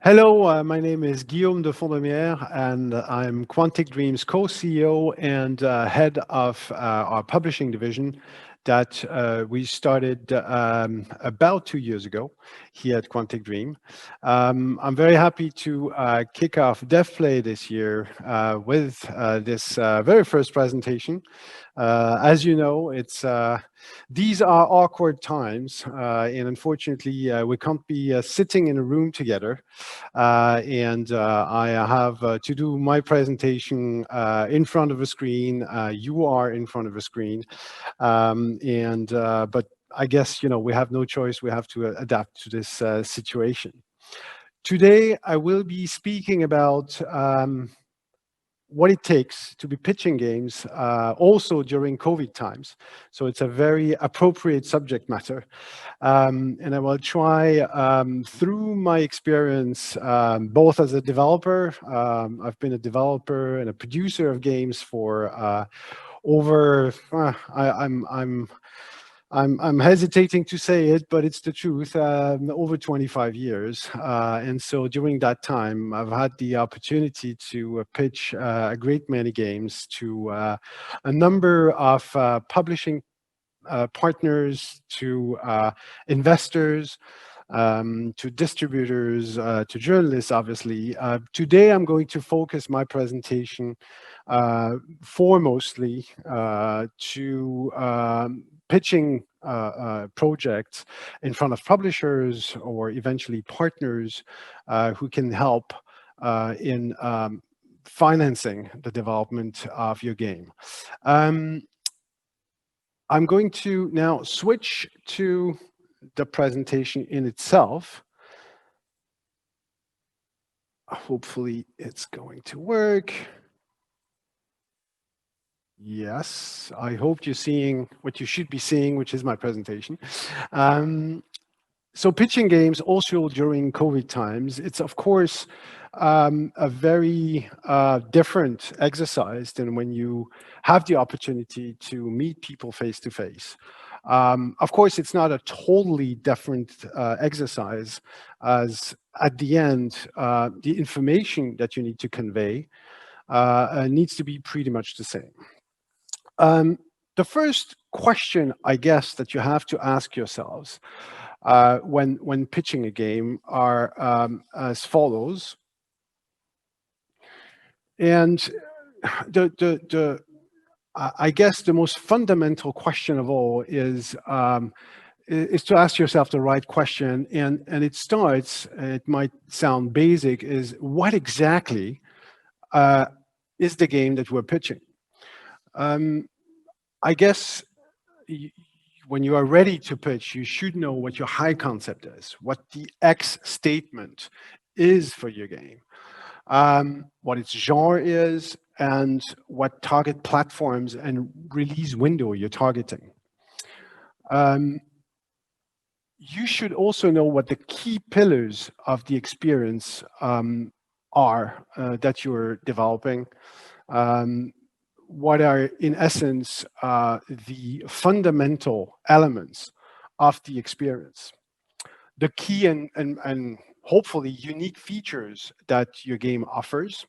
Hello, my name is Guillaume de Fondaumiere, and I'm Quantic Dream's co-CEO and head of our publishing division that we started about 2 years ago here at Quantic Dream. I'm very happy to kick off Dev.Play this year with this very first presentation. As you know, these are awkward times, and unfortunately, we can't be sitting in a room together. I have to do my presentation in front of a screen. You are in front of a screen, but I guess we have no choice. We have to adapt to this situation. Today, I will be speaking about what it takes to be pitching games also during COVID times. So it's a very appropriate subject matter. And I will try through my experience, both as a developer, I've been a developer and a producer of games for over, I'm hesitating to say it, but it's the truth, over 25 years. And so during that time, I've had the opportunity to pitch a great many games to a number of publishing partners, to investors, to distributors, to journalists, obviously. Today, I'm going to focus my presentation foremostly to pitching projects in front of publishers or eventually partners who can help in financing the development of your game. I'm going to now switch to the presentation in itself. Hopefully it's going to work. Yes, I hope you're seeing what you should be seeing, which is my presentation. So pitching games also during COVID times, it's of course a very different exercise than when you have the opportunity to meet people face to face. Of course, it's not a totally different exercise, as at the end, the information that you need to convey needs to be pretty much the same. The first question, I guess, that you have to ask yourselves when pitching a game are as follows. And I guess the most fundamental question of all is to ask yourself the right question. And it starts, it might sound basic, is what exactly is the game that we're pitching? I guess when you are ready to pitch, you should know what your high concept is, what the X statement is for your game, what its genre is, and what target platforms and release window you're targeting. You should also know what the key pillars of the experience are that you're developing. What are, in essence, the fundamental elements of the experience, the key and hopefully unique features that your game offers,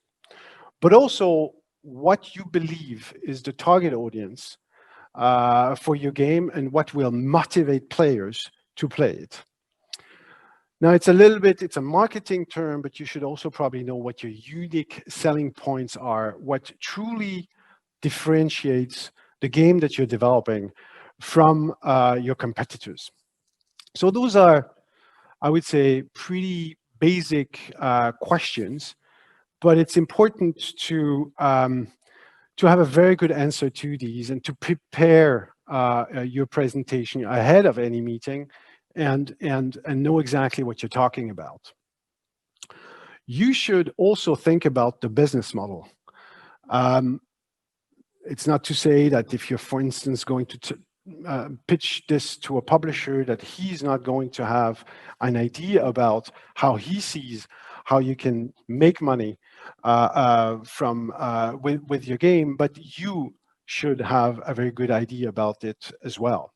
but also what you believe is the target audience for your game and what will motivate players to play it. Now, it's a marketing term, but you should also probably know what your unique selling points are, what truly differentiates the game that you're developing from your competitors. So those are, I would say, pretty basic questions, but it's important to have a very good answer to these and to prepare your presentation ahead of any meeting and know exactly what you're talking about. You should also think about the business model. It's not to say that if you're, for instance, going to pitch this to a publisher, that he's not going to have an idea about how he sees how you can make money with your game, but you should have a very good idea about it as well.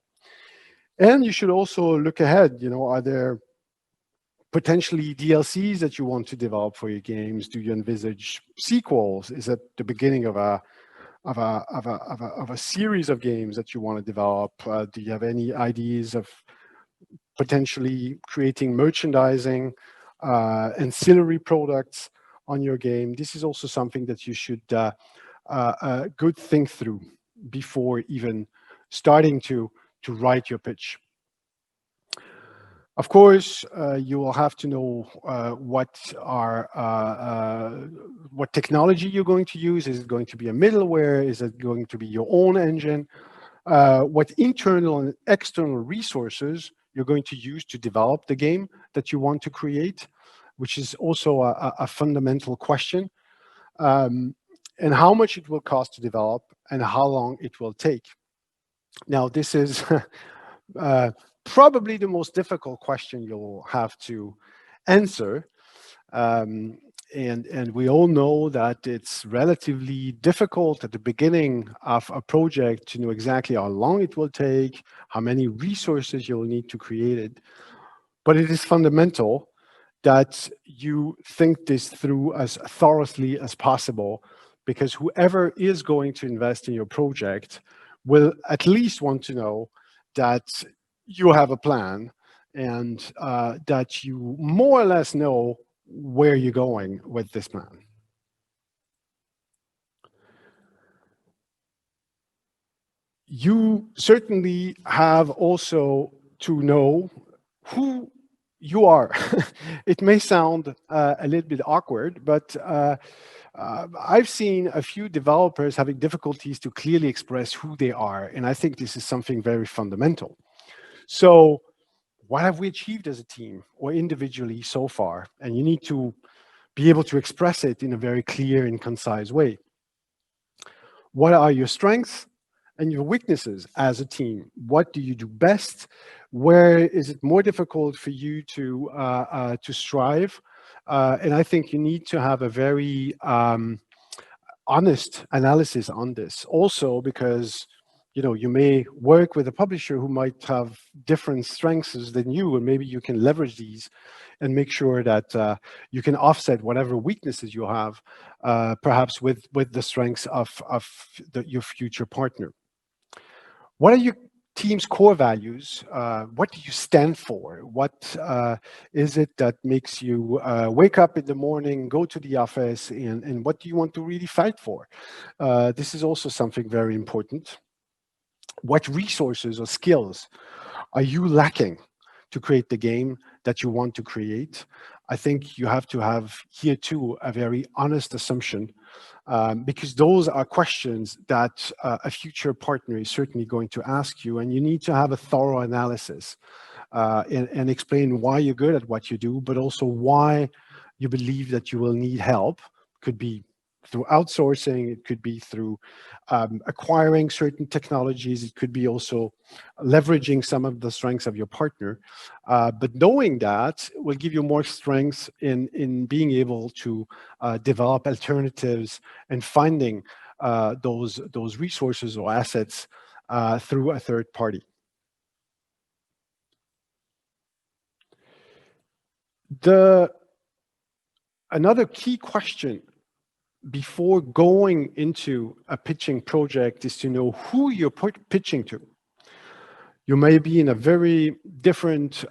And you should also look ahead. Are there potentially DLCs that you want to develop for your games? Do you envisage sequels? Is that the beginning of a series of games that you want to develop? Do you have any ideas of potentially creating merchandising, ancillary products on your game? This is also something that you should good think through before even starting to write your pitch. Of course, you will have to know what technology you're going to use. Is it going to be a middleware? Is it going to be your own engine? What internal and external resources you're going to use to develop the game that you want to create, which is also a fundamental question. And how much it will cost to develop and how long it will take. Now, this is probably the most difficult question you'll have to answer. And we all know that it's relatively difficult at the beginning of a project to know exactly how long it will take, how many resources you'll need to create it. But it is fundamental that you think this through as thoroughly as possible, because whoever is going to invest in your project will at least want to know that you have a plan and that you more or less know where you're going with this plan. You certainly have also to know who you are. It may sound a little bit awkward, but I've seen a few developers having difficulties to clearly express who they are, and I think this is something very fundamental. So what have we achieved as a team or individually so far? And you need to be able to express it in a very clear and concise way. What are your strengths and your weaknesses as a team? What do you do best? Where is it more difficult for you to strive? And I think you need to have a very honest analysis on this. Also, because you may work with a publisher who might have different strengths than you, and maybe you can leverage these and make sure that you can offset whatever weaknesses you have, perhaps with the strengths of your future partner. What are your team's core values? What do you stand for? What is it that makes you wake up in the morning, go to the office, and what do you want to really fight for? This is also something very important. What resources or skills are you lacking to create the game that you want to create? I think you have to have here too a very honest assumption, because those are questions that a future partner is certainly going to ask you, and you need to have a thorough analysis and explain why you're good at what you do, but also why you believe that you will need help. Could be through outsourcing, it could be through acquiring certain technologies, it could be also leveraging some of the strengths of your partner. But knowing that will give you more strengths in being able to develop alternatives and finding those resources or assets through a third party. Another key question before going into a pitching project is to know who you're pitching to. You may be in a very different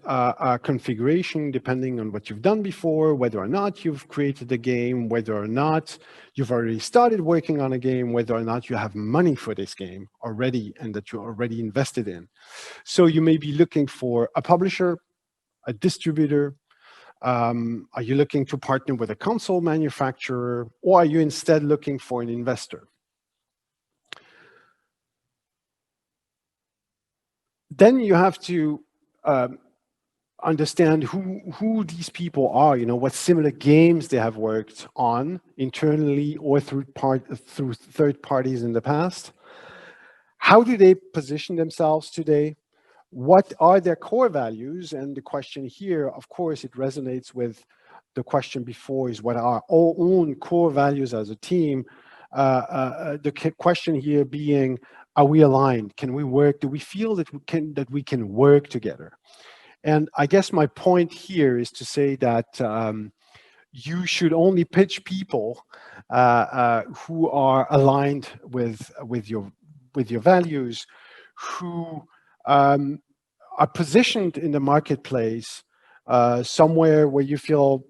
configuration depending on what you've done before, whether or not you've created a game, whether or not you've already started working on a game, whether or not you have money for this game already and that you're already invested in. So you may be looking for a publisher, a distributor. Are you looking to partner with a console manufacturer, or are you instead looking for an investor? Then you have to understand who these people are, what similar games they have worked on internally or through third parties in the past. How do they position themselves today? What are their core values? And the question here, of course, it resonates with the question before, is what are our own core values as a team? The question here being, are we aligned? Can we work? Do we feel that we can work together? And I guess my point here is to say that you should only pitch people who are aligned with your values, who are positioned in the marketplace somewhere where you feel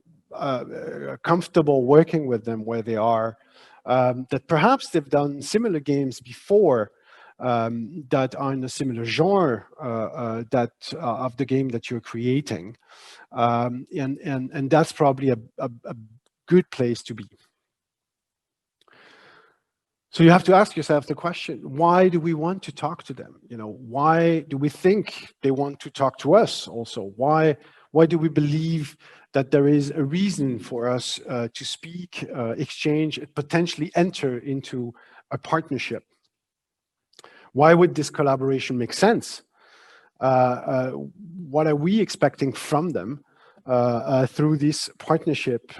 comfortable working with them where they are, that perhaps they've done similar games before, that are in a similar genre of the game that you're creating. And that's probably a good place to be. So you have to ask yourself the question, why do we want to talk to them? Why do we think they want to talk to us also? Why do we believe that there is a reason for us to speak, exchange, potentially enter into a partnership? Why would this collaboration make sense? What are we expecting from them through this partnership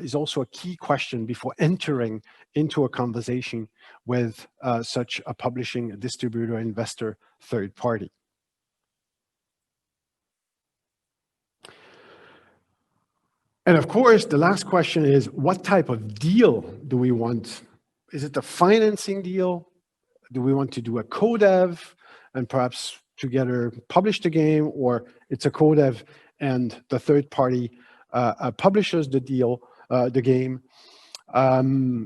is also a key question before entering into a conversation with such a publishing, distributor, investor, third party. And of course, the last question is, what type of deal do we want? Is it a financing deal? Do we want to do a co-dev and perhaps together publish the game, or it's a co-dev and the third party publishes the game?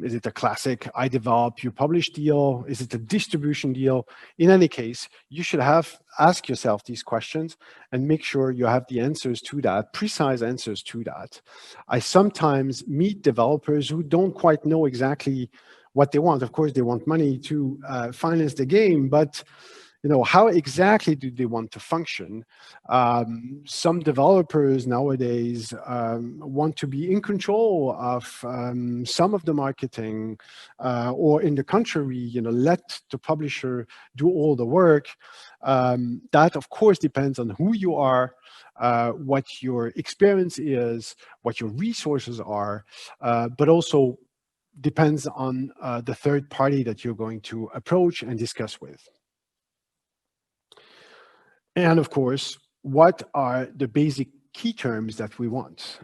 Is it a classic I develop, you publish deal? Is it a distribution deal? In any case, you should ask yourself these questions and make sure you have the answers to that, precise answers to that. I sometimes meet developers who don't quite know exactly what they want. Of course, they want money to finance the game, but how exactly do they want to function? Some developers nowadays want to be in control of some of the marketing, or in the contrary, let the publisher do all the work. That, of course, depends on who you are, what your experience is, what your resources are, but also depends on the third party that you're going to approach and discuss with. And of course, what are the basic key terms that we want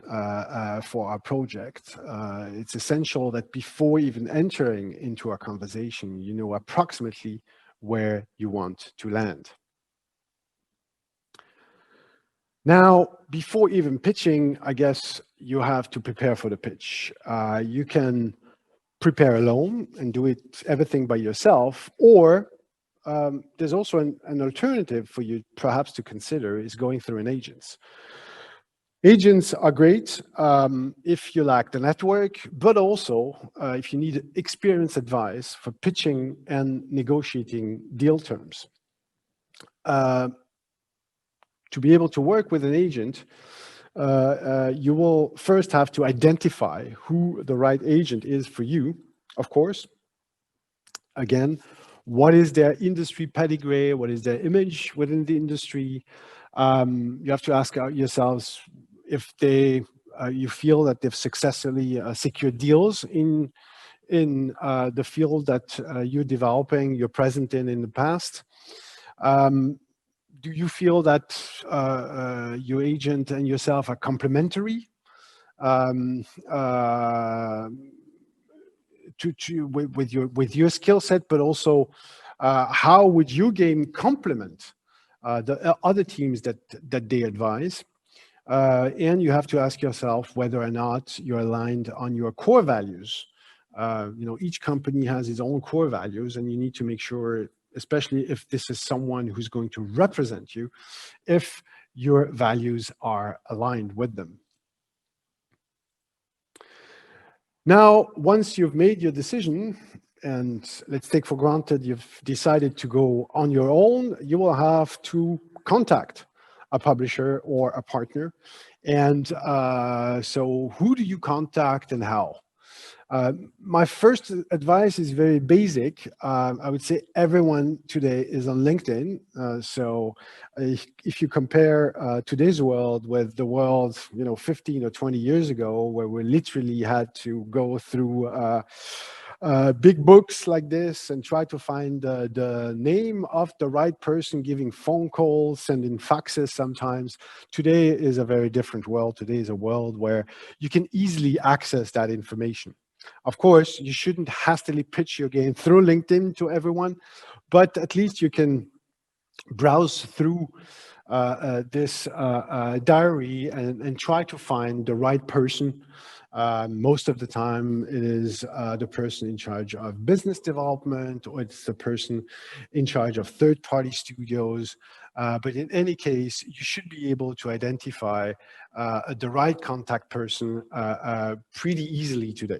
for our project? It's essential that before even entering into a conversation, you know approximately where you want to land. Now, before even pitching, I guess you have to prepare for the pitch. You can prepare alone and do everything by yourself, or there's also an alternative for you perhaps to consider is going through an agent. Agents are great if you lack the network, but also if you need experienced advice for pitching and negotiating deal terms. To be able to work with an agent, you will first have to identify who the right agent is for you, of course. Again, what is their industry pedigree? What is their image within the industry? You have to ask yourselves if you feel that they've successfully secured deals in the field that you're developing, you're present in the past. Do you feel that your agent and yourself are complementary with your skill set, but also how would your game complement the other teams that they advise? And you have to ask yourself whether or not you're aligned on your core values. Each company has its own core values, and you need to make sure, especially if this is someone who's going to represent you, if your values are aligned with them. Now, once you've made your decision, and let's take for granted you've decided to go on your own, you will have to contact a publisher or a partner. And so who do you contact and how? My first advice is very basic. I would say everyone today is on LinkedIn. So if you compare today's world with the world, 15 or 20 years ago, where we literally had to go through big books like this and try to find the name of the right person giving phone calls, sending faxes sometimes. Today is a very different world. Today is a world where you can easily access that information. Of course, you shouldn't hastily pitch your game through LinkedIn to everyone, but at least you can browse through this diary and try to find the right person. Most of the time, it is the person in charge of business development, or it's the person in charge of third-party studios. But in any case, you should be able to identify the right contact person pretty easily today.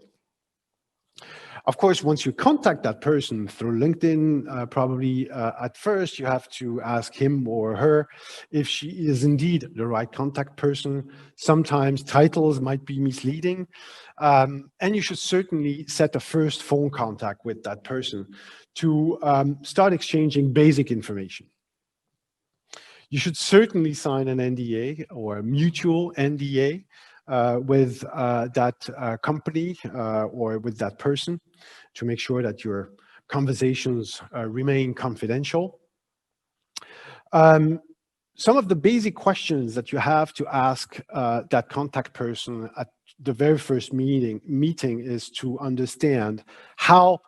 Of course, once you contact that person through LinkedIn, probably at first you have to ask him or her if she is indeed the right contact person. Sometimes titles might be misleading. And you should certainly set a first phone contact with that person to start exchanging basic information. You should certainly sign an NDA or a mutual NDA with that company or with that person to make sure that your conversations remain confidential. Some of the basic questions that you have to ask that contact person at the very first meeting is to understand how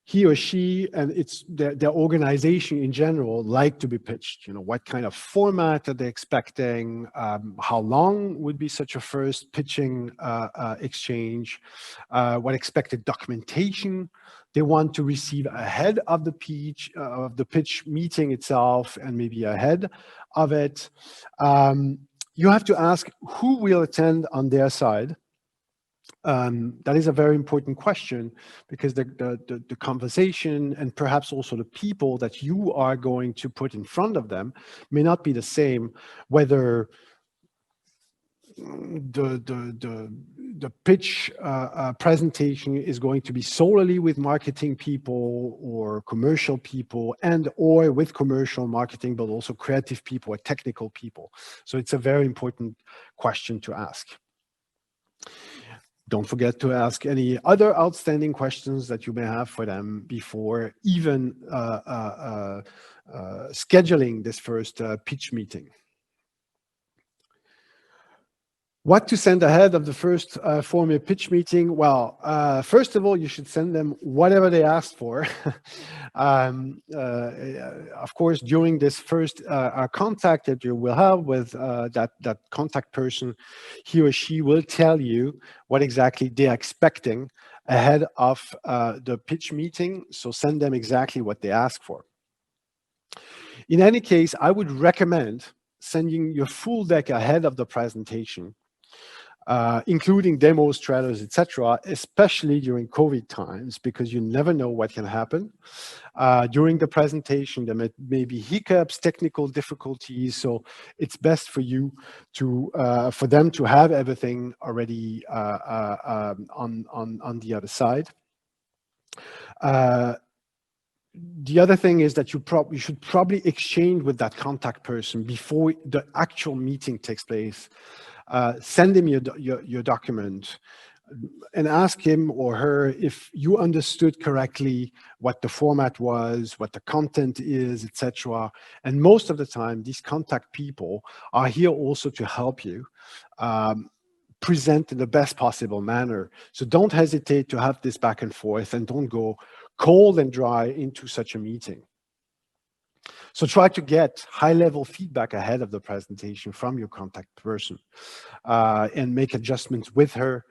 he or she and their organization in general like to be pitched. You know, what kind of format are they expecting? How long would be such a first pitching exchange? What expected documentation they want to receive ahead of the pitch meeting itself, and maybe ahead of it. You have to ask who will attend on their side. That is a very important question, because the conversation and perhaps also the people that you are going to put in front of them may not be the same, whether the pitch presentation is going to be solely with marketing people or commercial people, and or with commercial marketing, but also creative people or technical people. So it's a very important question to ask. Don't forget to ask any other outstanding questions that you may have for them before even scheduling this first pitch meeting. What to send ahead of the first formal pitch meeting? Well, first of all, you should send them whatever they asked for. Of course, during this first contact that you will have with that contact person, he or she will tell you what exactly they're expecting ahead of the pitch meeting. So send them exactly what they ask for. In any case, I would recommend sending your full deck ahead of the presentation, including demos, trailers, etc., especially during COVID times, because you never know what can happen. During the presentation, there may be hiccups, technical difficulties, so it's best for you to, for them to have everything already on the other side. The other thing is that you should probably exchange with that contact person before the actual meeting takes place. Send him your document and ask him or her if you understood correctly what the format was, what the content is, etc. And most of the time, these contact people are here also to help you present in the best possible manner. So don't hesitate to have this back and forth, and don't go cold and dry into such a meeting. So try to get high-level feedback ahead of the presentation from your contact person, and make adjustments with her,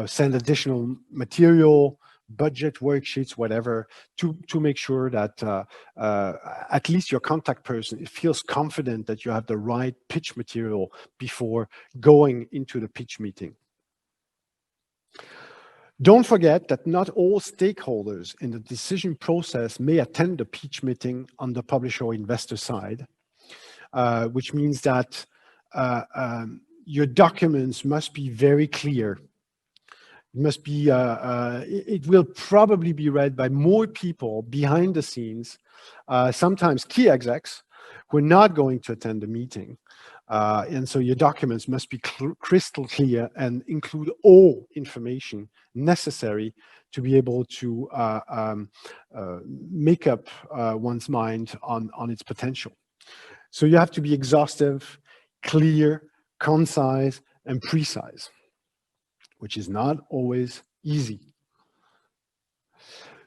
send additional material, budget worksheets, whatever, to make sure that at least your contact person feels confident that you have the right pitch material before going into the pitch meeting. Don't forget that not all stakeholders in the decision process may attend the pitch meeting on the publisher or investor side, which means that your documents must be very clear. It must be, it will probably be read by more people behind the scenes, sometimes key execs who are not going to attend the meeting. And so your documents must be crystal clear and include all information necessary to be able to make up one's mind on its potential. So you have to be exhaustive, clear, concise, and precise, which is not always easy.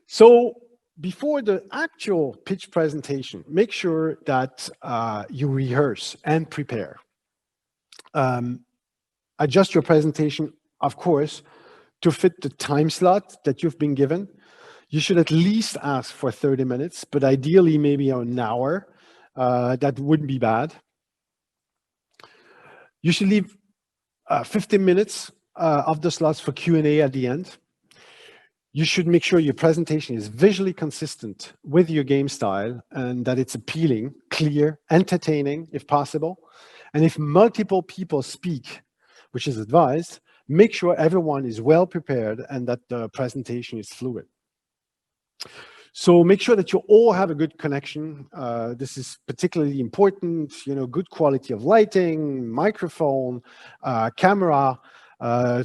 So before the actual pitch presentation, make sure that you rehearse and prepare. Adjust your presentation, of course, to fit the time slot that you've been given. You should at least ask for 30 minutes, but ideally maybe an hour. That wouldn't be bad. You should leave 15 minutes of the slots for Q&A at the end. You should make sure your presentation is visually consistent with your game style and that it's appealing, clear, entertaining, if possible. And if multiple people speak, which is advised, make sure everyone is well prepared and that the presentation is fluid. So make sure that you all have a good connection. This is particularly important, good quality of lighting, microphone, camera.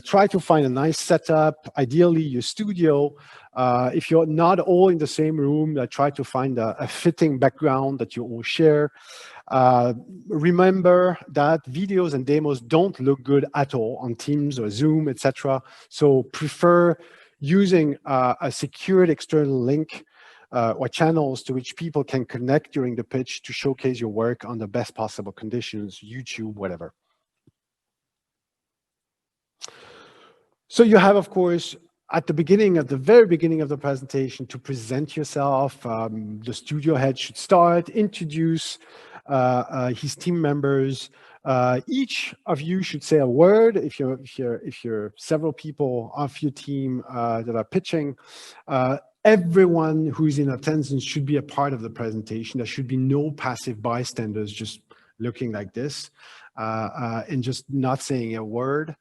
Try to find a nice setup, ideally your studio. If you're not all in the same room, try to find a fitting background that you all share. Remember that videos and demos don't look good at all on Teams or Zoom, etc. So prefer using a secured external link or channels to which people can connect during the pitch to showcase your work on the best possible conditions, YouTube, whatever. So you have, of course, at the very beginning of the presentation to present yourself. The studio head should start, introduce his team members. Each of you should say a word if you're several people of your team that are pitching. Everyone who's in attendance should be a part of the presentation. There should be no passive bystanders just looking like this and just not saying a word.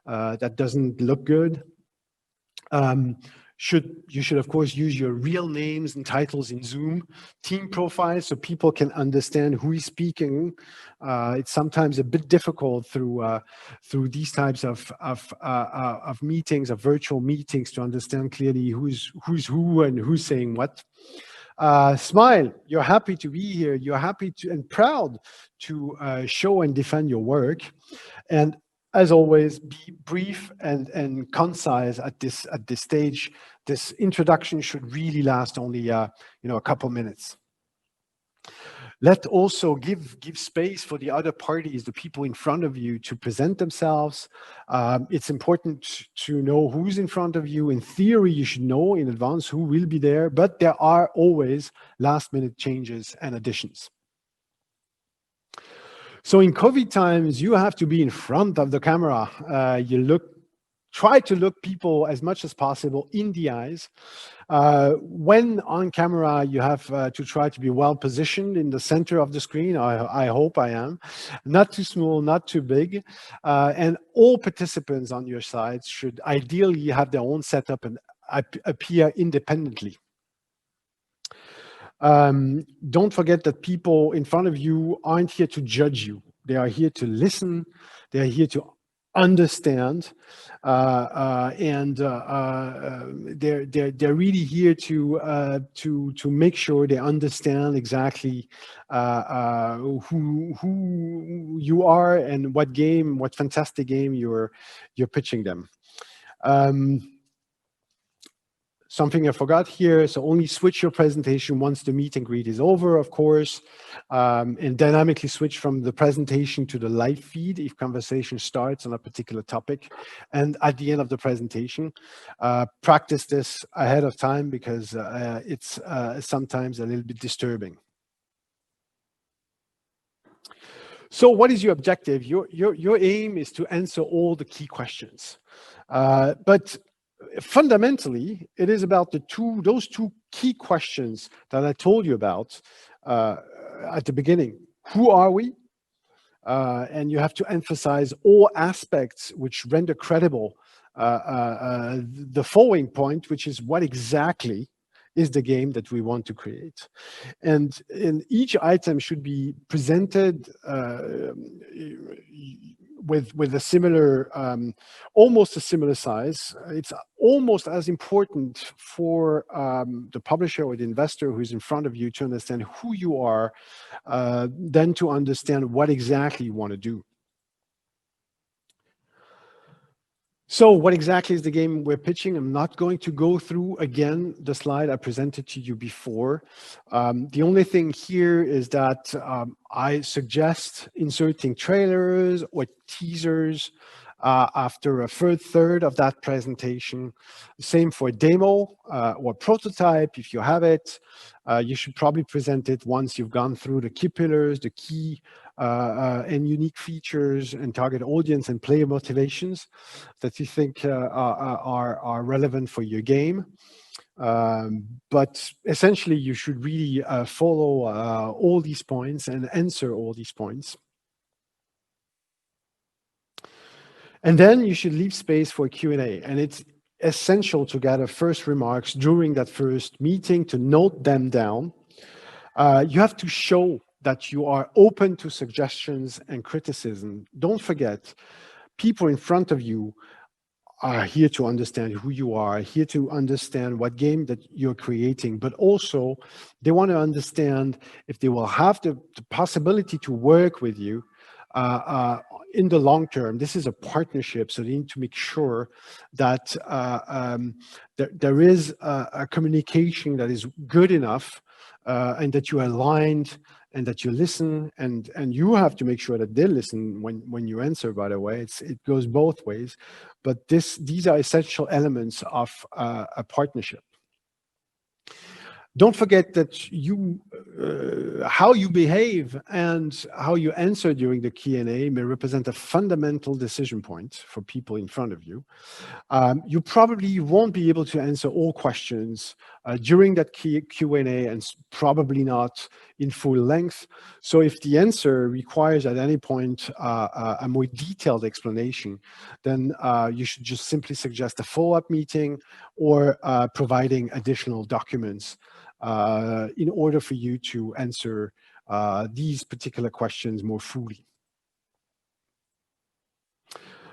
That doesn't look good. You should, of course, use your real names and titles in Zoom, team profiles, so people can understand who is speaking. It's sometimes a bit difficult through these types of meetings, of virtual meetings, to understand clearly who's who and who's saying what. Smile. You're happy to be here. You're happy to and proud to show and defend your work. And as always, be brief and concise at this stage. This introduction should really last only a couple minutes. Let also give space for the other parties, the people in front of you, to present themselves. It's important to know who's in front of you. In theory, you should know in advance who will be there, but there are always last-minute changes and additions. So in COVID times, you have to be in front of the camera. Try to look people as much as possible in the eyes. When on camera, you have to try to be well positioned in the center of the screen. I hope I am. Not too small, not too big. And all participants on your side should ideally have their own setup and appear independently. Don't forget that people in front of you aren't here to judge you. They are here to listen. They are here to understand, and they're really here to make sure they understand exactly who you are and what fantastic game you're pitching them. Something I forgot here, so only switch your presentation once the meet and greet is over, of course, and dynamically switch from the presentation to the live feed if conversation starts on a particular topic. And at the end of the presentation, practice this ahead of time because it's sometimes a little bit disturbing. So what is your objective? Your aim is to answer all the key questions, but fundamentally, it is about those two key questions that I told you about at the beginning. Who are we? And you have to emphasize all aspects which render credible the following point, which is what exactly is the game that we want to create. And each item should be presented with a similar, almost a similar size. It's almost as important for the publisher or the investor who's in front of you to understand who you are, than to understand what exactly you want to do. So what exactly is the game we're pitching? I'm not going to go through again the slide I presented to you before. The only thing here is that I suggest inserting trailers or teasers after a third of that presentation. Same for demo or prototype. If you have it, you should probably present it once you've gone through the key pillars, the key and unique features and target audience and player motivations that you think are relevant for your game. But essentially, you should really follow all these points and answer all these points. And then you should leave space for Q&A. And it's essential to gather first remarks during that first meeting, to note them down. You have to show that you are open to suggestions and criticism. Don't forget, people in front of you are here to understand who you are, here to understand what game that you're creating, but also they want to understand if they will have the possibility to work with you in the long term. This is a partnership, so they need to make sure that there is a communication that is good enough, and that you are aligned, and that you listen, and you have to make sure that they listen when you answer, by the way. It goes both ways, but these are essential elements of a partnership. Don't forget that how you behave and how you answer during the Q&A may represent a fundamental decision point for people in front of you. You probably won't be able to answer all questions during that Q&A, and probably not in full length. So if the answer requires at any point a more detailed explanation, then you should just simply suggest a follow-up meeting or providing additional documents in order for you to answer these particular questions more fully.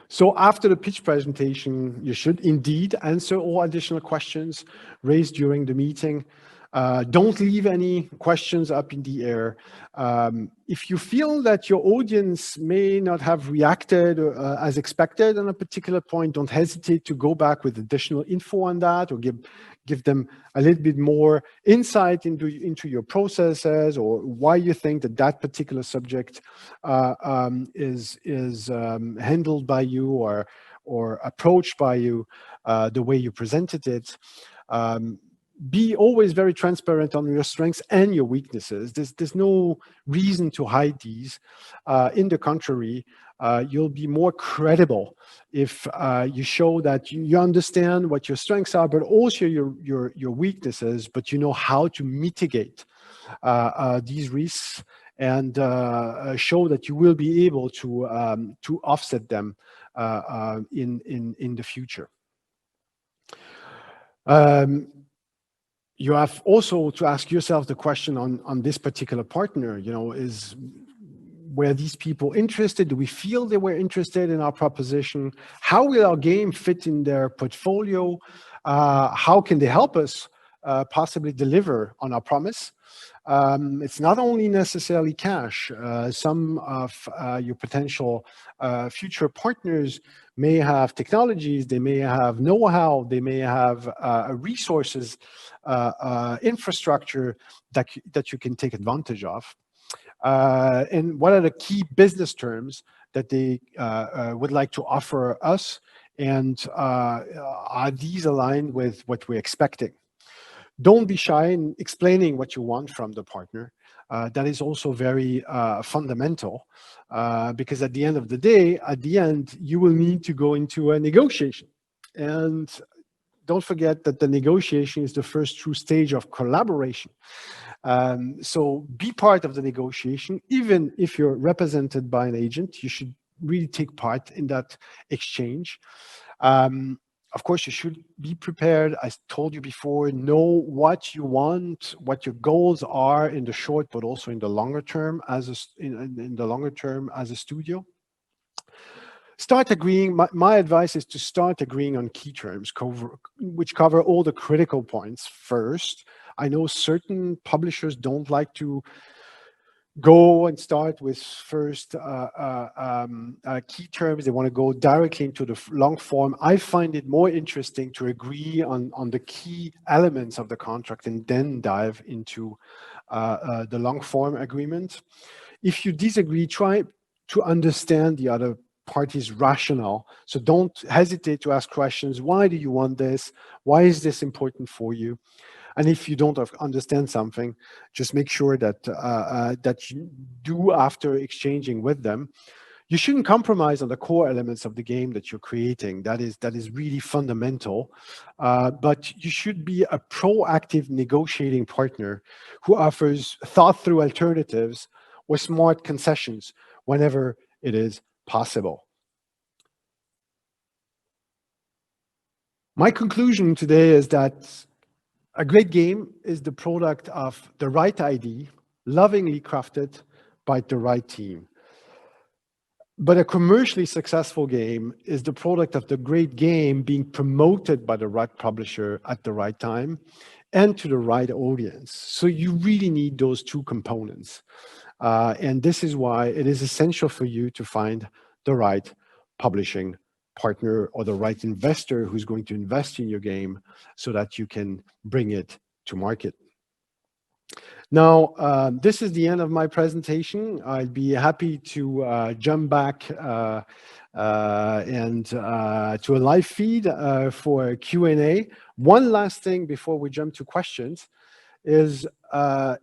So after the pitch presentation, you should indeed answer all additional questions raised during the meeting. Don't leave any questions up in the air. If you feel that your audience may not have reacted as expected on a particular point, don't hesitate to go back with additional info on that, or give them a little bit more insight into your processes, or why you think that particular subject is handled by you or approached by you the way you presented it. Be always very transparent on your strengths and your weaknesses. There's no reason to hide these. In the contrary, you'll be more credible if you show that you understand what your strengths are, but also your weaknesses, but you know how to mitigate these risks, and show that you will be able to offset them in the future. You have also to ask yourself the question on this particular partner, were these people interested? Do we feel they were interested in our proposition? How will our game fit in their portfolio? How can they help us possibly deliver on our promise? It's not only necessarily cash. Some of your potential future partners may have technologies, they may have know-how, they may have resources, infrastructure that you can take advantage of. And what are the key business terms that they would like to offer us? And are these aligned with what we're expecting? Don't be shy in explaining what you want from the partner. That is also very fundamental, because at the end of the day, you will need to go into a negotiation. And don't forget that the negotiation is the first true stage of collaboration. So be part of the negotiation. Even if you're represented by an agent, you should really take part in that exchange. of course, you should be prepared. I told you before, know what you want, what your goals are in the short, but also in the longer term in the longer term as a studio. Start agreeing. My advice is to start agreeing on key terms, which cover all the critical points first. I know certain publishers don't like to go and start with first key terms. They want to go directly into the long form. I find it more interesting to agree on the key elements of the contract and then dive into the long form agreement. If you disagree, try to understand the other party's rationale. So don't hesitate to ask questions. Why do you want this? Why is this important for you? And if you don't understand something, just make sure that that you do after exchanging with them. You shouldn't compromise on the core elements of the game that you're creating. That is really fundamental. But you should be a proactive negotiating partner who offers thought-through alternatives or smart concessions whenever it is possible. My conclusion today is that a great game is the product of the right ID, lovingly crafted by the right team. But a commercially successful game is the product of the great game being promoted by the right publisher at the right time and to the right audience. So you really need those two components. And this is why it is essential for you to find the right publishing partner or the right investor who's going to invest in your game so that you can bring it to market. Now, this is the end of my presentation. I'd be happy to jump back and to a live feed for a Q&A. One last thing before we jump to questions is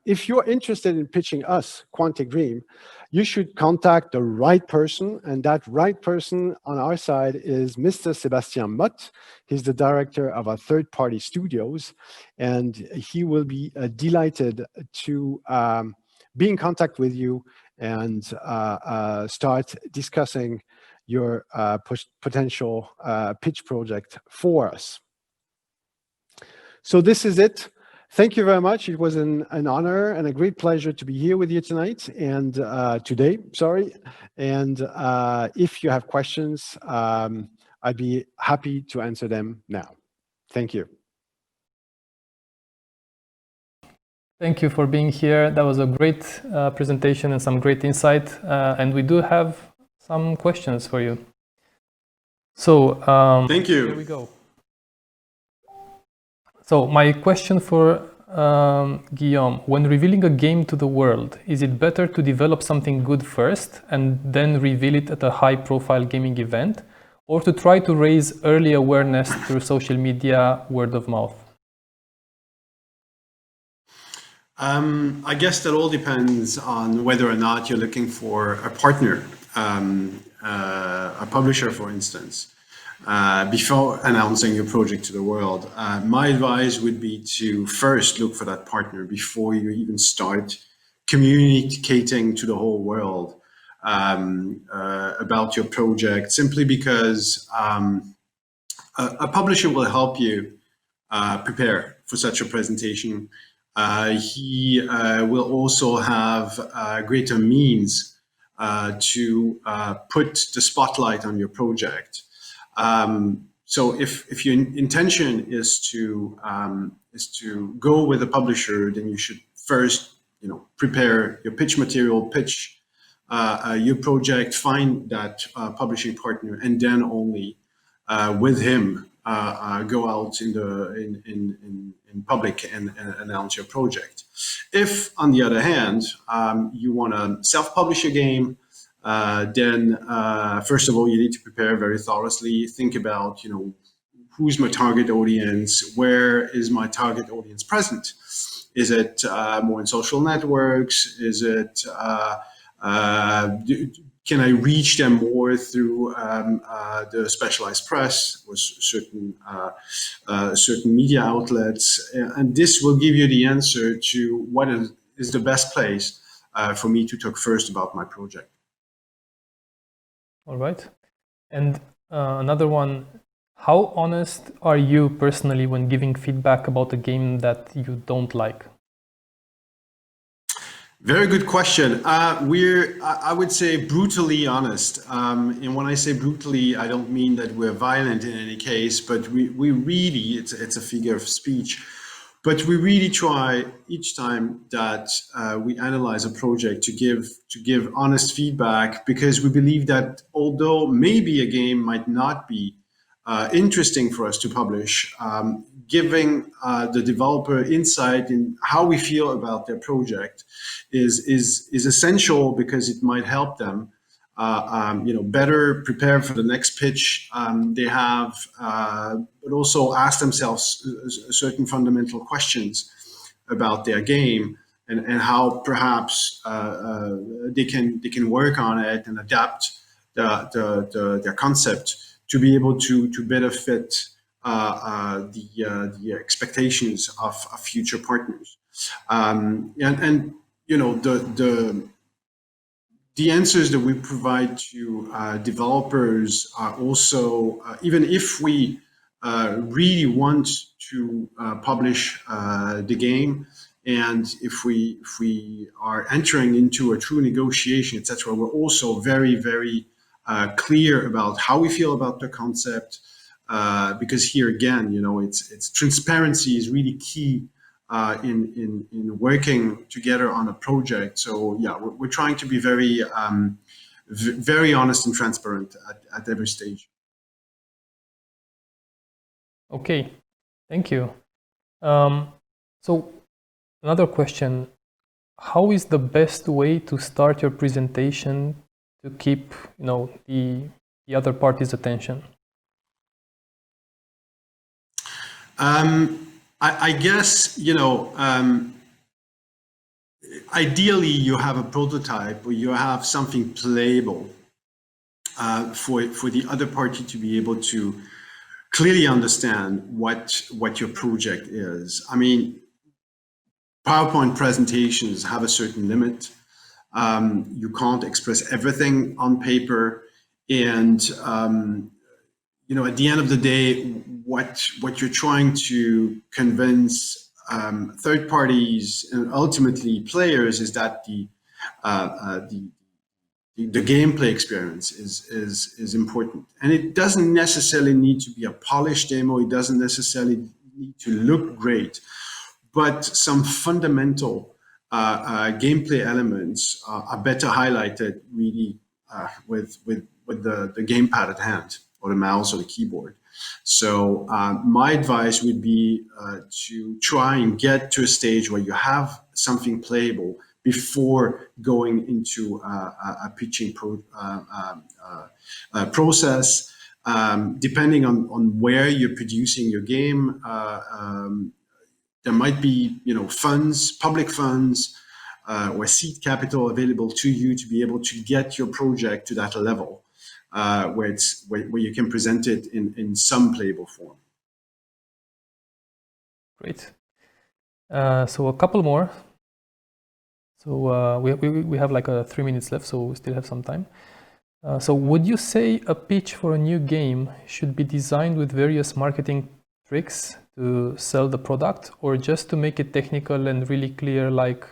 if you're interested in pitching us, Quantic Dream, you should contact the right person, and that right person on our side is Mr. Sébastien Mott. He's the director of our third-party studios, and he will be delighted to be in contact with you and start discussing your potential pitch project for us. So this is it. Thank you very much. It was an honor and a great pleasure to be here with you tonight and today, sorry. And if you have questions, I'd be happy to answer them now. Thank you. Thank you for being here. That was a great presentation and some great insight. And we do have some questions for you. So thank you. Here we go. So my question for Guillaume, when revealing a game to the world, is it better to develop something good first and then reveal it at a high-profile gaming event, or to try to raise early awareness through social media, word of mouth? I guess that all depends on whether or not you're looking for a partner, a publisher, for instance. Before announcing your project to the world, my advice would be to first look for that partner before you even start communicating to the whole world about your project, simply because a publisher will help you prepare for such a presentation. He will also have greater means to put the spotlight on your project. So if your intention is to go with a publisher, then you should first, prepare your pitch material, pitch your project, find that publishing partner, and then only with him go out in public and announce your project. If, on the other hand, you want to self-publish a game, then first of all, you need to prepare very thoroughly. Think about, who's my target audience? Where is my target audience present? Is it more in social networks? Is it can I reach them more through the specialized press or certain media outlets? And this will give you the answer to what is the best place for me to talk first about my project. All right. And another one, How honest are you personally when giving feedback about a game that you don't like? Very good question. I would say, brutally honest. And when I say brutally, I don't mean that we're violent in any case, but we really, it's a figure of speech, but we really try each time that we analyze a project to give honest feedback, because we believe that although maybe a game might not be interesting for us to publish, giving the developer insight in how we feel about their project is essential, because it might help them better prepare for the next pitch they have, but also ask themselves certain fundamental questions about their game, and how perhaps they can work on it and adapt their concept to be able to better fit the expectations of future partners. And the answers that we provide to developers are also, even if we really want to publish the game, and if we are entering into a true negotiation, etc., we're also very, very clear about how we feel about the concept, because here again, it's transparency is really key in working together on a project. So yeah, we're trying to be very very honest and transparent at every stage. Okay, thank you. So another question: how is the best way to start your presentation to keep the other party's attention? I guess, ideally you have a prototype, or you have something playable for the other party to be able to clearly understand what your project is. I mean, PowerPoint presentations have a certain limit. You can't express everything on paper, and at the end of the day, what you're trying to convince third parties and ultimately players is that the gameplay experience is important, and it doesn't necessarily need to be a polished demo. It doesn't necessarily need to look great, but some fundamental gameplay elements are better highlighted really with the gamepad at hand, or the mouse or the keyboard. So my advice would be to try and get to a stage where you have something playable before going into a pitching process. Depending on where you're producing your game, there might be funds, public funds, or seed capital available to you to be able to get your project to that level, where you can present it in some playable form. Great. So a couple more. So we have like 3 minutes left, so we still have some time. So would you say a pitch for a new game should be designed with various marketing tricks to sell the product, or just to make it technical and really clear, like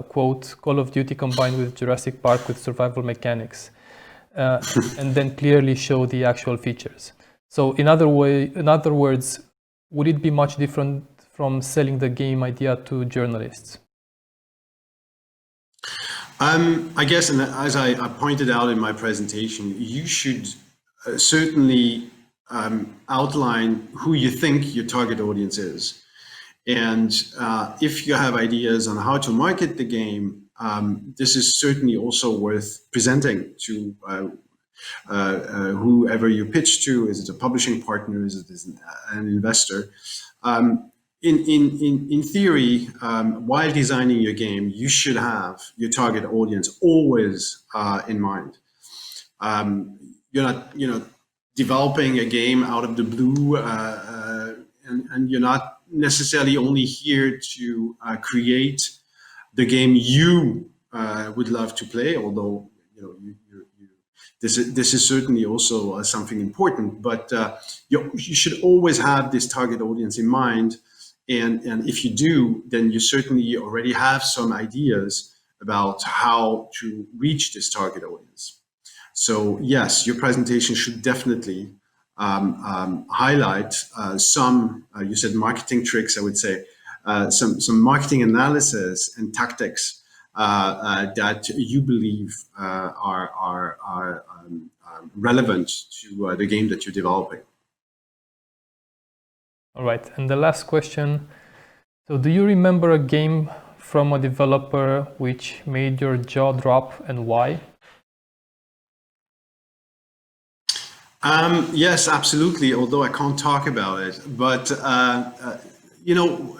quote, Call of Duty combined with Jurassic Park with survival mechanics, and then clearly show the actual features? So in other words, would it be much different from selling the game idea to journalists? I guess, and as I pointed out in my presentation, you should certainly outline who you think your target audience is. And if you have ideas on how to market the game, this is certainly also worth presenting to whoever you pitch to. Is it a publishing partner? Is it an investor? In theory, while designing your game, you should have your target audience always in mind. You're not, developing a game out of the blue, and you're not necessarily only here to create the game you would love to play, although This is certainly also something important, but you should always have this target audience in mind. And if you do, then you certainly already have some ideas about how to reach this target audience. So yes, your presentation should definitely highlight some, you said marketing tricks, I would say, some marketing analysis and tactics that you believe are relevant to the game that you're developing. All right, and the last question. So do you remember a game from a developer which made your jaw drop, and why? Yes, absolutely, although I can't talk about it. But, you know,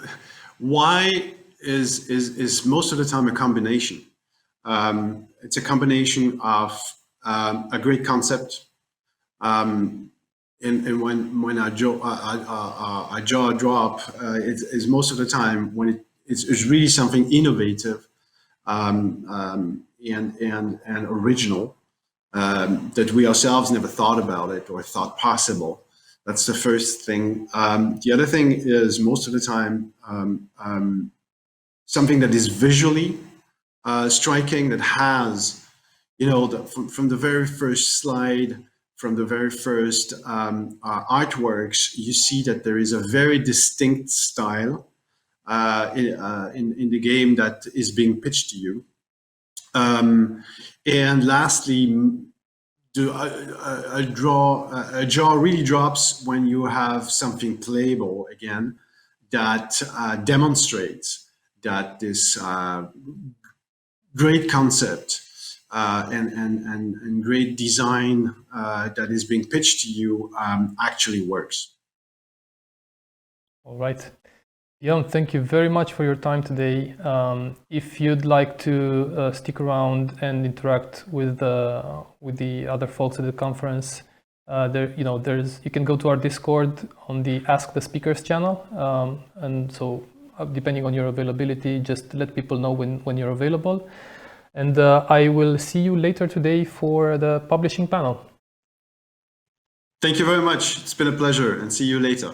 why is most of the time a combination. It's a combination of a great concept, and when I jaw drop, it's most of the time when it's really something innovative and original that we ourselves never thought about it or thought possible. That's the first thing. The other thing is most of the time something that is visually striking, that has, you know, from the very first slide, from the very first artworks, you see that there is a very distinct style in the game that is being pitched to you. And lastly, a jaw really drops when you have something playable again that demonstrates that this great concept and great design that is being pitched to you actually works. All right. Guillaume, thank you very much for your time today. If you'd like to stick around and interact with the other folks at the conference, you can go to our Discord on the Ask the Speakers channel, and so depending on your availability, just let people know when you're available. And I will see you later today for the publishing panel. Thank you very much. It's been a pleasure, and see you later.